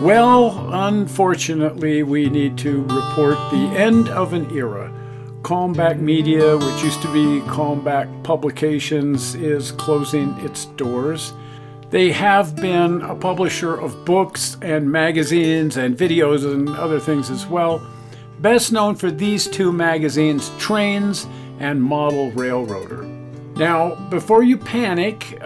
Well, unfortunately, we need to report the end of an era. Kalmbach Media, which used to be Kalmbach Publications, is closing its doors. They have been a publisher of books and magazines and videos and other things as well. Best known for these two magazines, Trains and Model Railroader. Now, before you panic,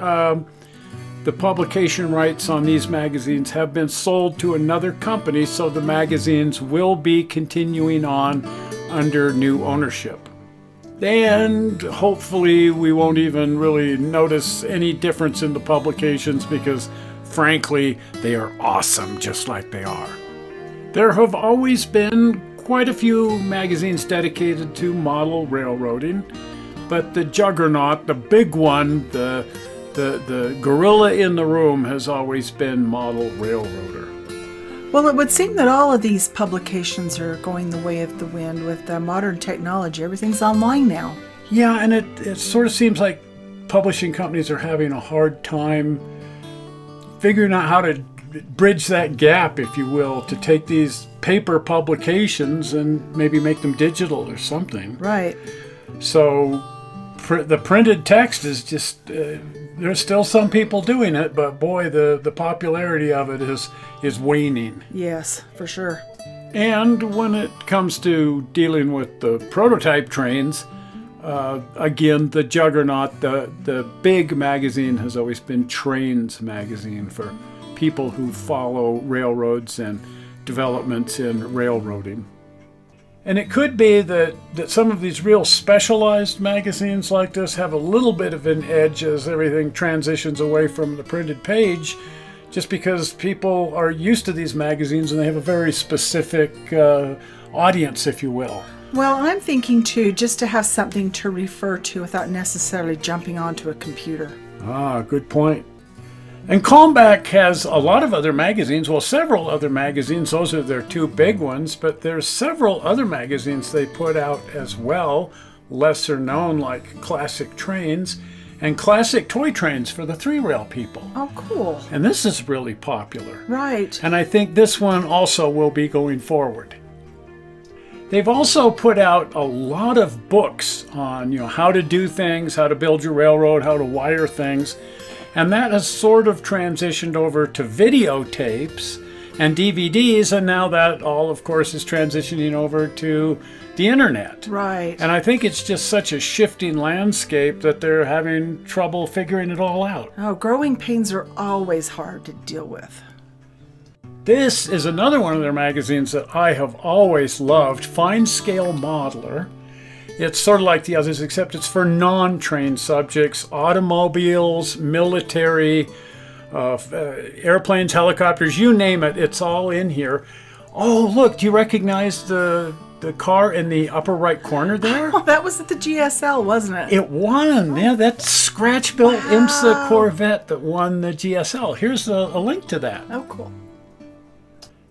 the publication rights on these magazines have been sold to another company, so the magazines will be continuing on under new ownership. And hopefully we won't even really notice any difference in the publications because, frankly, they are awesome just like they are. There have always been quite a few magazines dedicated to model railroading, but the juggernaut, the big one, the gorilla in the room has always been Model Railroader. Well, it would seem that all of these publications are going the way of the wind with modern technology. Everything's online now. Yeah, and it sort of seems like publishing companies are having a hard time figuring out how to bridge that gap, if you will, to take these paper publications and maybe make them digital or something. Right. So the printed text is just, there's still some people doing it, but boy, the popularity of it is waning. Yes, for sure. And when it comes to dealing with the prototype trains, again, the juggernaut, the big magazine has always been Trains magazine for people who follow railroads and developments in railroading. And it could be that some of these real specialized magazines like this have a little bit of an edge as everything transitions away from the printed page, just because people are used to these magazines and they have a very specific audience, if you will. Well, I'm thinking too, just to have something to refer to without necessarily jumping onto a computer. Ah, good point. And Kalmbach has a lot of other magazines, well, several other magazines. Those are their two big ones, but there's several other magazines they put out as well, lesser known, like Classic Trains and Classic Toy Trains for the three-rail people. Oh, cool. And this is really popular. Right. And I think this one also will be going forward. They've also put out a lot of books on, how to do things, how to build your railroad, how to wire things. And that has sort of transitioned over to videotapes and DVDs, and now that all, of course, is transitioning over to the internet. Right. And I think it's just such a shifting landscape that they're having trouble figuring it all out. Oh, growing pains are always hard to deal with. This is another one of their magazines that I have always loved, Fine Scale Modeler. It's sort of like the others, except it's for non-trained subjects, automobiles, military, airplanes, helicopters, you name it, it's all in here. Oh, look, do you recognize the car in the upper right corner there? Oh, that was at the GSL, wasn't it? It won. Yeah, that's scratch-built IMSA Corvette that won the GSL. Here's a link to that. Oh, cool.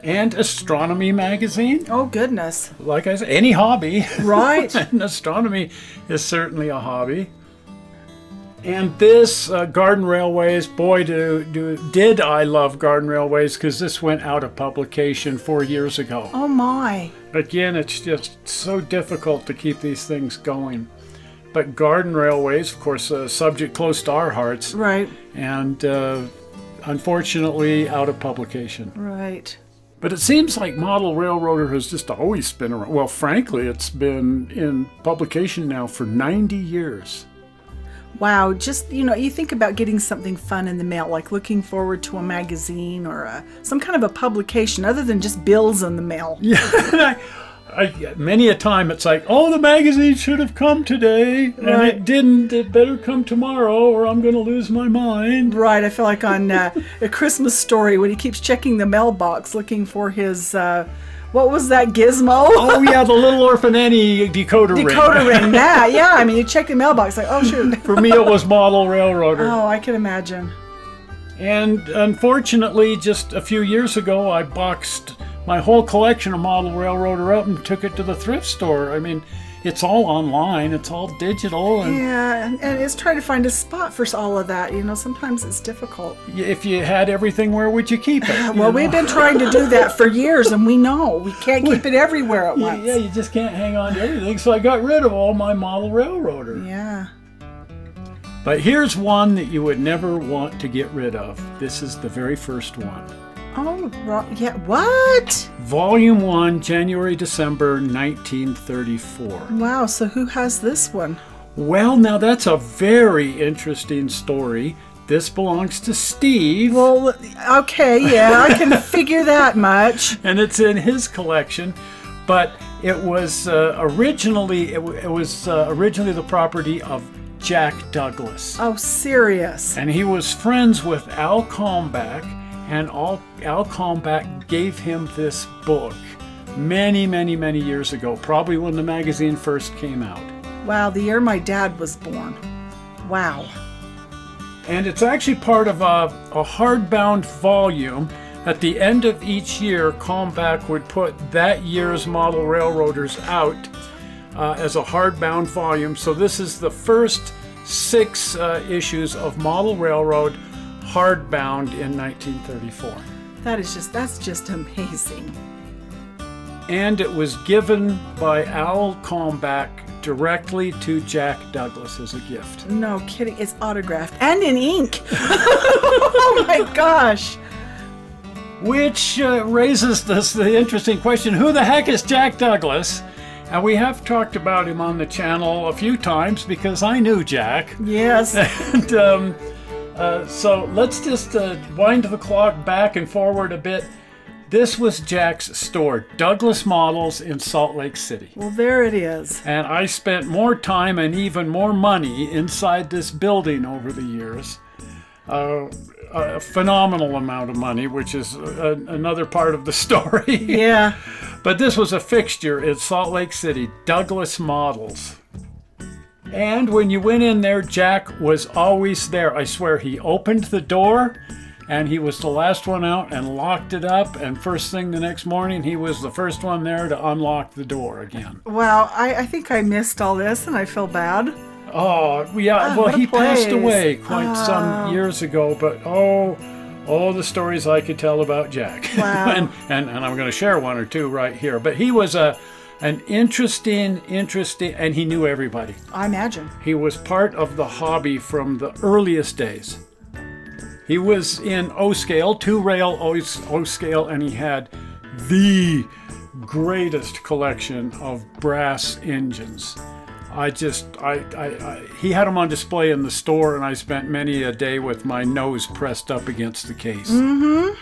And Astronomy magazine. Oh, goodness. Like I said, any hobby. Right. And astronomy is certainly a hobby. And this Garden Railways, boy, did I love Garden Railways, because this went out of publication 4 years ago. Oh, my. Again, it's just so difficult to keep these things going. But Garden Railways, of course, a subject close to our hearts. Right. And unfortunately, out of publication. Right. But it seems like Model Railroader has just always been around. Well, frankly, it's been in publication now for 90 years. Wow, just, you think about getting something fun in the mail, like looking forward to a magazine or some kind of a publication other than just bills in the mail. Yeah, many a time it's like, oh, the magazine should have come today, and right. It didn't. It better come tomorrow, or I'm going to lose my mind. Right, I feel like on A Christmas Story when he keeps checking the mailbox looking for his, what was that, gizmo? Oh, yeah, the Little Orphan Annie decoder ring. Decoder ring, yeah. I mean, you check the mailbox, like, oh, shoot. For me, it was Model Railroader. Oh, I can imagine. And unfortunately, just a few years ago, I boxed my whole collection of Model Railroader up and took it to the thrift store. I mean, it's all online, it's all digital, and Yeah, and it's trying to find a spot for all of that. Sometimes it's difficult. if you had everything, where would you keep it? Well, we've been trying to do that for years, and we know we can't keep it everywhere at once. Yeah, you just can't hang on to everything. So I got rid of all my model railroader. Yeah. But here's one that you would never want to get rid of. This is the very first one. Oh, yeah. What? Volume 1, January, December 1934. Wow. So who has this one? Well, now that's a very interesting story. This belongs to Steve. Well, okay, yeah, I can figure that much. And it's in his collection. But it was originally the property of Jack Douglas. Oh, serious? And he was friends with Al Kalmbach, and Al Kalmbach gave him this book many, many, many years ago, probably when the magazine first came out. Wow, the year my dad was born. Wow. And it's actually part of a hardbound volume. At the end of each year, Kalmbach would put that year's model railroaders out as a hardbound volume. So this is the first 6 issues of Model Railroad hardbound in 1934. That's just amazing. And it was given by Al Kalmbach directly to Jack Douglas as a gift. No kidding, it's autographed and in ink. Oh my gosh. Which raises the interesting question, who the heck is Jack Douglas? And we have talked about him on the channel a few times because I knew Jack. Yes. And so let's just wind the clock back and forward a bit. This was Jack's store, Douglas Models in Salt Lake City. Well, there it is. And I spent more time and even more money inside this building over the years. A phenomenal amount of money, which is another part of the story. Yeah. But this was a fixture in Salt Lake City, Douglas Models. And when you went in there, Jack was always there. I swear, he opened the door and he was the last one out and locked it up. And first thing the next morning, he was the first one there to unlock the door again. Wow, I think I missed all this and I feel bad. Oh, yeah. Well, what a he passed place. away quite some years ago, but all the stories I could tell about Jack. Wow. and I'm going to share one or two right here. But he was an interesting, and he knew everybody. I imagine. He was part of the hobby from the earliest days. He was in O-scale, 2-rail O-scale, and he had the greatest collection of brass engines. He had them on display in the store, and I spent many a day with my nose pressed up against the case. Mm-hmm.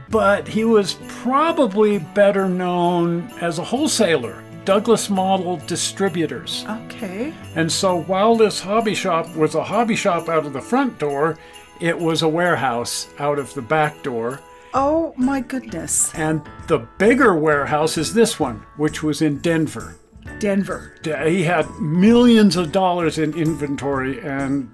But he was probably better known as a wholesaler, Douglas Model Distributors. Okay. And so while this hobby shop was a hobby shop out of the front door, it was a warehouse out of the back door. Oh my goodness. And the bigger warehouse is this one, which was in Denver. Denver. He had millions of dollars in inventory and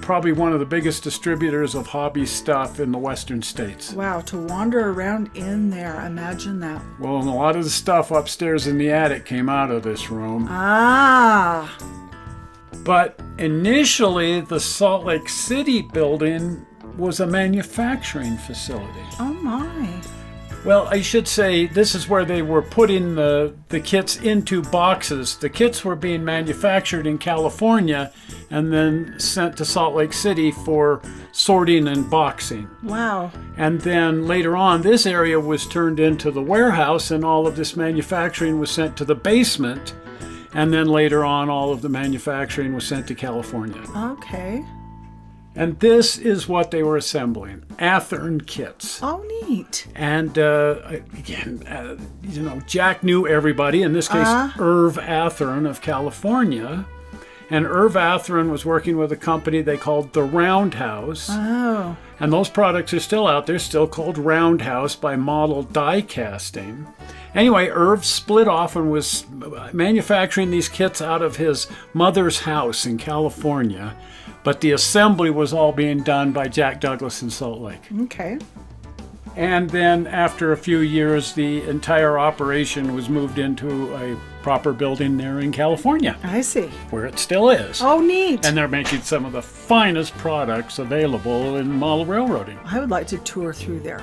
probably one of the biggest distributors of hobby stuff in the western states. Wow, to wander around in there, imagine that. Well, and a lot of the stuff upstairs in the attic came out of this room. Ah. But initially, the Salt Lake City building was a manufacturing facility. Oh my. Well, I should say this is where they were putting the kits into boxes. The kits were being manufactured in California and then sent to Salt Lake City for sorting and boxing. Wow. And then later on, this area was turned into the warehouse and all of this manufacturing was sent to the basement. And then later on, all of the manufacturing was sent to California. Okay. And this is what they were assembling, Athearn kits. Oh, neat. And again, Jack knew everybody, in this case, Irv Athearn of California. And Irv Athearn was working with a company they called the Roundhouse. Oh. And those products are still out there, still called Roundhouse by Model Die Casting. Anyway, Irv split off and was manufacturing these kits out of his mother's house in California. But the assembly was all being done by Jack Douglas in Salt Lake. Okay. And then after a few years, the entire operation was moved into proper building there in California, I see. where it still is. Oh, neat. And they're making some of the finest products available in model railroading. I would like to tour through there.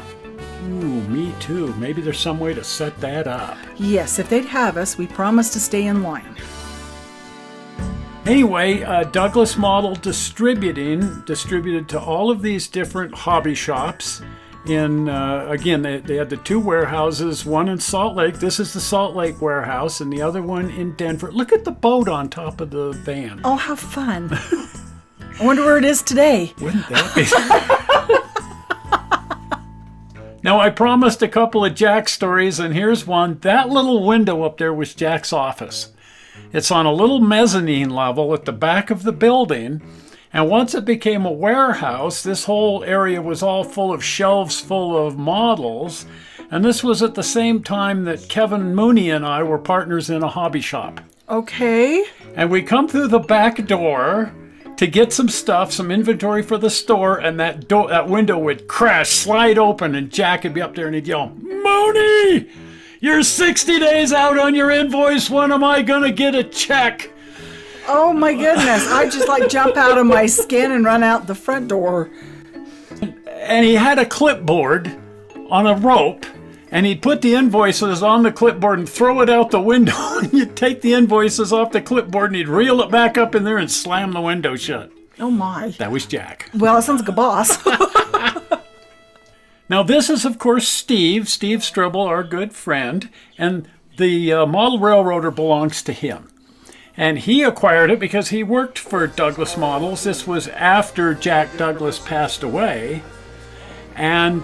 Ooh, me too. Maybe there's some way to set that up. Yes, if they'd have us, we promise to stay in line. Anyway, Douglas Model distributed to all of these different hobby shops. Again, they had the two warehouses, one in Salt Lake. This is the Salt Lake warehouse, and the other one in Denver. Look at the boat on top of the van. Oh, how fun. I wonder where it is today. Wouldn't that be? Now, I promised a couple of Jack stories, and here's one. That little window up there was Jack's office. It's on a little mezzanine level at the back of the building. And once it became a warehouse, this whole area was all full of shelves full of models. And this was at the same time that Kevin Mooney and I were partners in a hobby shop. Okay. And we come through the back door to get some stuff, some inventory for the store, and that window would crash, slide open, and Jack would be up there and he'd yell, "Mooney! You're 60 days out on your invoice. When am I going to get a check?" Oh my goodness. I just jump out of my skin and run out the front door. And he had a clipboard on a rope, and he'd put the invoices on the clipboard and throw it out the window. And you'd take the invoices off the clipboard and he'd reel it back up in there and slam the window shut. Oh my. That was Jack. Well, it sounds like a boss. Now, this is, of course, Steve Stribble, our good friend, and the model railroader belongs to him. And he acquired it because he worked for Douglas Models. This was after Jack Douglas passed away. And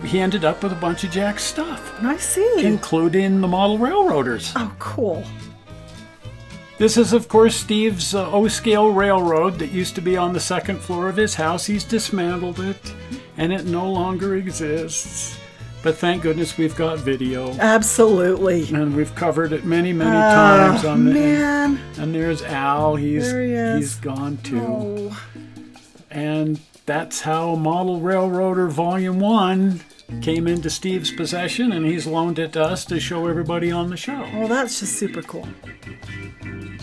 he ended up with a bunch of Jack's stuff. I see. Including the model railroaders. Oh, cool. This is, of course, Steve's O-scale railroad that used to be on the second floor of his house. He's dismantled it, and it no longer exists. But thank goodness we've got video. Absolutely. And we've covered it many, many times. Man. And there's Al. There he is. He's gone too. Oh. And that's how Model Railroader Volume 1 came into Steve's possession, and he's loaned it to us to show everybody on the show. Well, that's just super cool.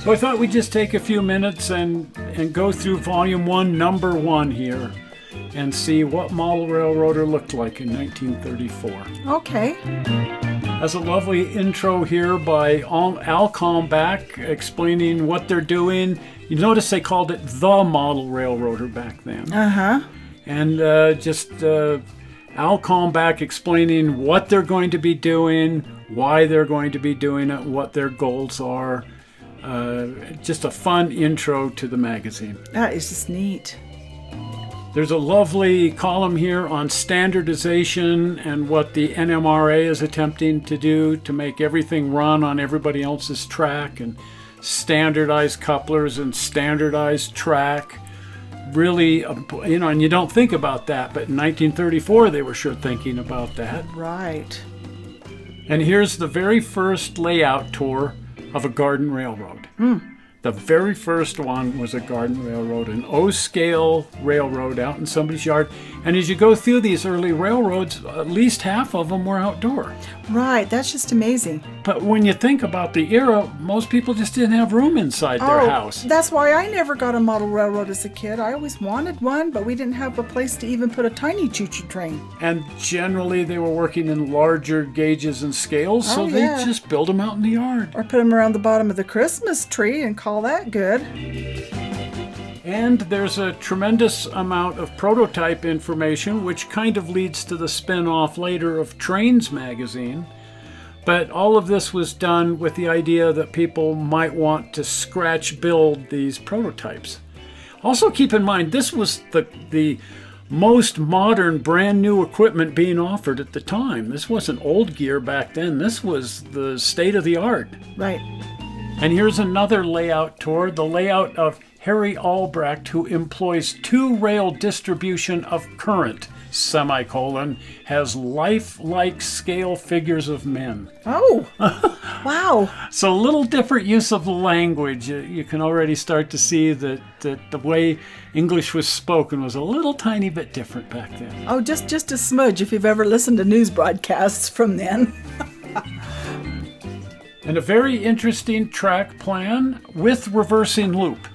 So I thought we'd just take a few minutes and go through Volume 1, Number 1 here, and see what Model Railroader looked like in 1934. Okay. Has a lovely intro here by Al Kalmbach explaining what they're doing. You notice they called it the Model Railroader back then. Uh-huh. And Al Kalmbach explaining what they're going to be doing, why they're going to be doing it, what their goals are. Just a fun intro to the magazine. That is just neat. There's a lovely column here on standardization and what the NMRA is attempting to do to make everything run on everybody else's track, and standardized couplers and standardized track. Really, and you don't think about that, but in 1934 they were sure thinking about that. Right. And here's the very first layout tour of a garden railroad. The very first one was a garden railroad, an O-scale railroad out in somebody's yard. And as you go through these early railroads, at least half of them were outdoor. Right, that's just amazing. But when you think about the era, most people just didn't have room inside their house. That's why I never got a model railroad as a kid. I always wanted one, but we didn't have a place to even put a tiny choo-choo train. And generally they were working in larger gauges and scales, so they just built them out in the yard. Or put them around the bottom of the Christmas tree and call that good. And there's a tremendous amount of prototype information, which kind of leads to the spin-off later of Trains magazine. But all of this was done with the idea that people might want to scratch build these prototypes. Also keep in mind, this was the most modern brand new equipment being offered at the time. This wasn't old gear back then. This was the state of the art. Right. And here's another layout tour, the layout of Harry Albrecht, who employs two-rail distribution of current, has lifelike scale figures of men. Oh, wow. So a little different use of the language. You can already start to see that the way English was spoken was a little tiny bit different back then. Oh, just a smudge if you've ever listened to news broadcasts from then. And a very interesting track plan with reversing loop.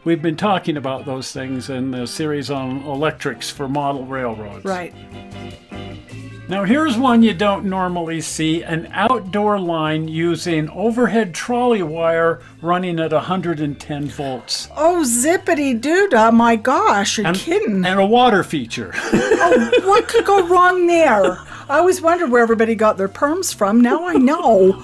We've been talking about those things in the series on electrics for model railroads. Right. Now here's one you don't normally see, an outdoor line using overhead trolley wire running at 110 volts. Oh, zippity doodah, my gosh, you're kidding. And a water feature. Oh, what could go wrong there? I always wondered where everybody got their perms from. Now I know.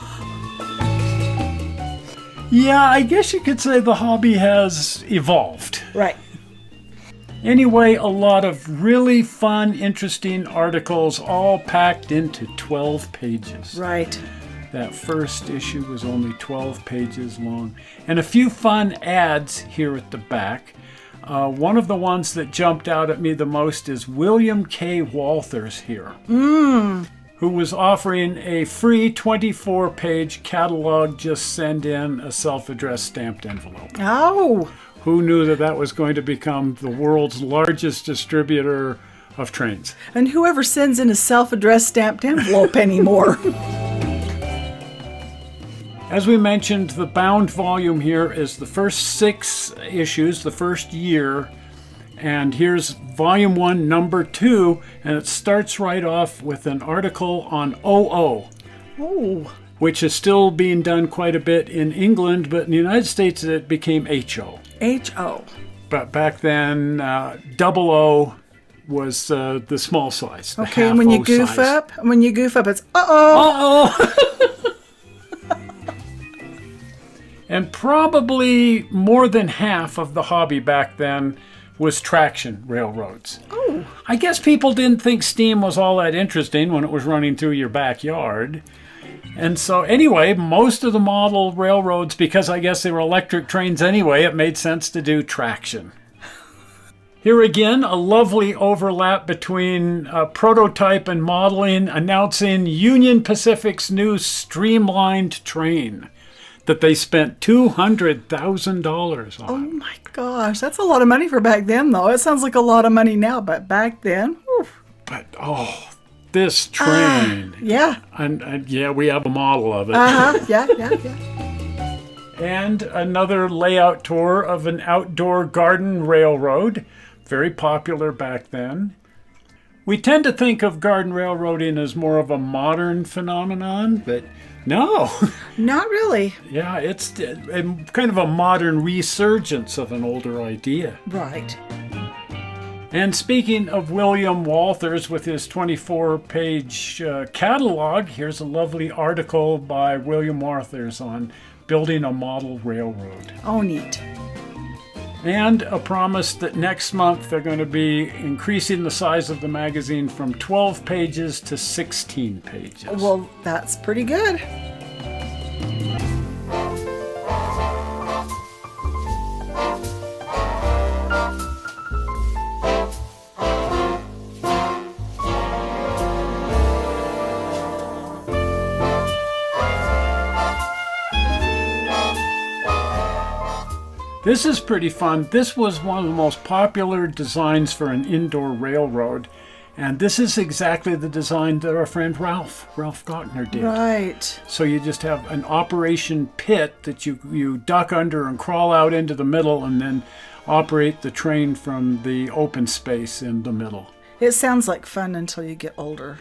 Yeah, I guess you could say the hobby has evolved. Right. Anyway, a lot of really fun, interesting articles all packed into 12 pages. Right. That first issue was only 12 pages long. And a few fun ads here at the back. One of the ones that jumped out at me the most is William K. Walters here, who was offering a free 24-page catalog. Just send in a self-addressed stamped envelope. Oh. Who knew that that was going to become the world's largest distributor of trains? And whoever sends in a self-addressed stamped envelope anymore. As we mentioned, the bound volume here is the first 6 issues, the first year. And here's volume 1, number 2, and it starts right off with an article on OO. Oh. Which is still being done quite a bit in England, but in the United States it became HO. HO. But back then, double O was the small size. The Okay, and when you goof up, it's uh-oh. Uh-oh. And probably more than half of the hobby back then was traction railroads. Oh. I guess people didn't think steam was all that interesting when it was running through your backyard. And so anyway, most of the model railroads, because I guess they were electric trains anyway, it made sense to do traction. Here again, a lovely overlap between prototype and modeling, announcing Union Pacific's new streamlined train that they spent $200,000 on. Oh my gosh, that's a lot of money for back then, though. It sounds like a lot of money now, but back then, whew. But, this train. Yeah. And yeah, we have a model of it. Yeah. And another layout tour of an outdoor garden railroad. Very popular back then. We tend to think of garden railroading as more of a modern phenomenon, but no. Not really. Yeah, it's kind of a modern resurgence of an older idea. Right. And speaking of William Walters with his 24-page catalog, here's a lovely article by William Walters on building a model railroad. Oh, neat. And a promise that next month they're going to be increasing the size of the magazine from 12 pages to 16 pages. Well, that's pretty good. This is pretty fun. This was one of the most popular designs for an indoor railroad. And this is exactly the design that our friend Ralph Gottner did. Right. So you just have an operation pit that you duck under and crawl out into the middle and then operate the train from the open space in the middle. It sounds like fun until you get older.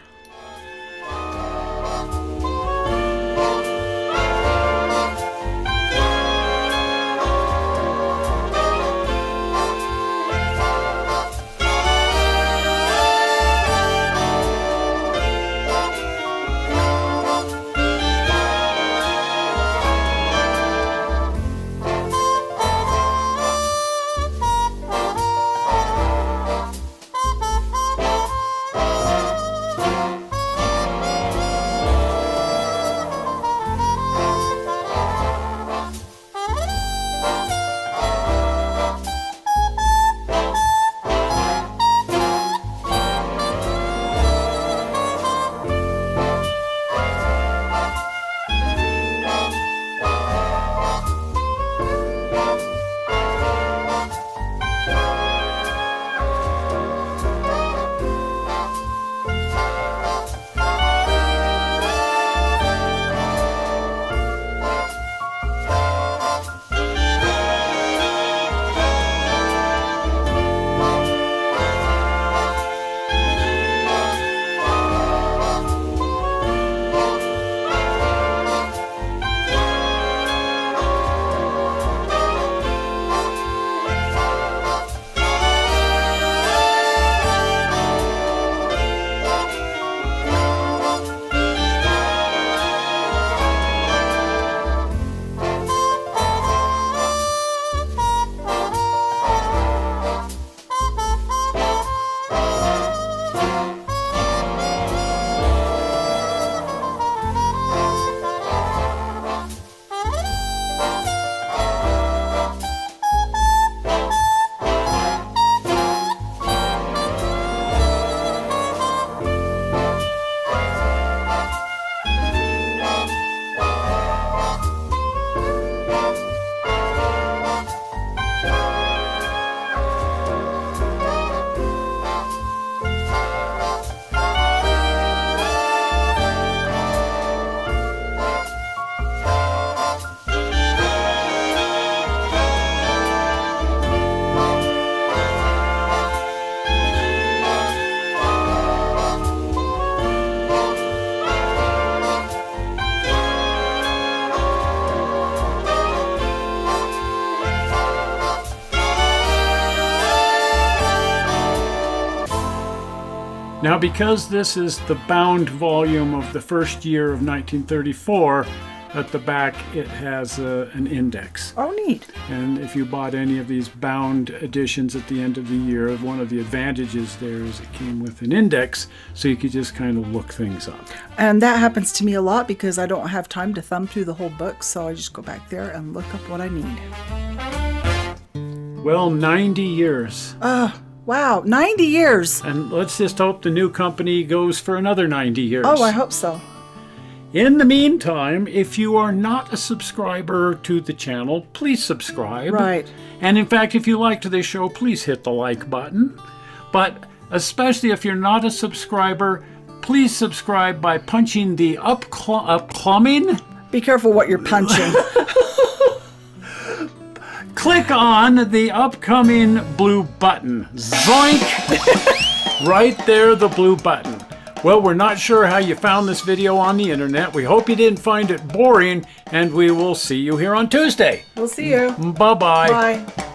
Now, because this is the bound volume of the first year of 1934, at the back it has an index. Oh, neat. And if you bought any of these bound editions at the end of the year, one of the advantages there is it came with an index, so you could just kind of look things up. And that happens to me a lot because I don't have time to thumb through the whole book, so I just go back there and look up what I need. Well, 90 years. Wow, 90 years. And let's just hope the new company goes for another 90 years. Oh, I hope so. In the meantime, if you are not a subscriber to the channel, please subscribe. Right. And in fact, if you liked this show, please hit the like button. But especially if you're not a subscriber, please subscribe by punching the upcoming. Be careful what you're punching. Click on the upcoming blue button. Zoink! Right there, the blue button. Well, we're not sure how you found this video on the internet. We hope you didn't find it boring, and we will see you here on Tuesday. We'll see you. Bye-bye. Bye.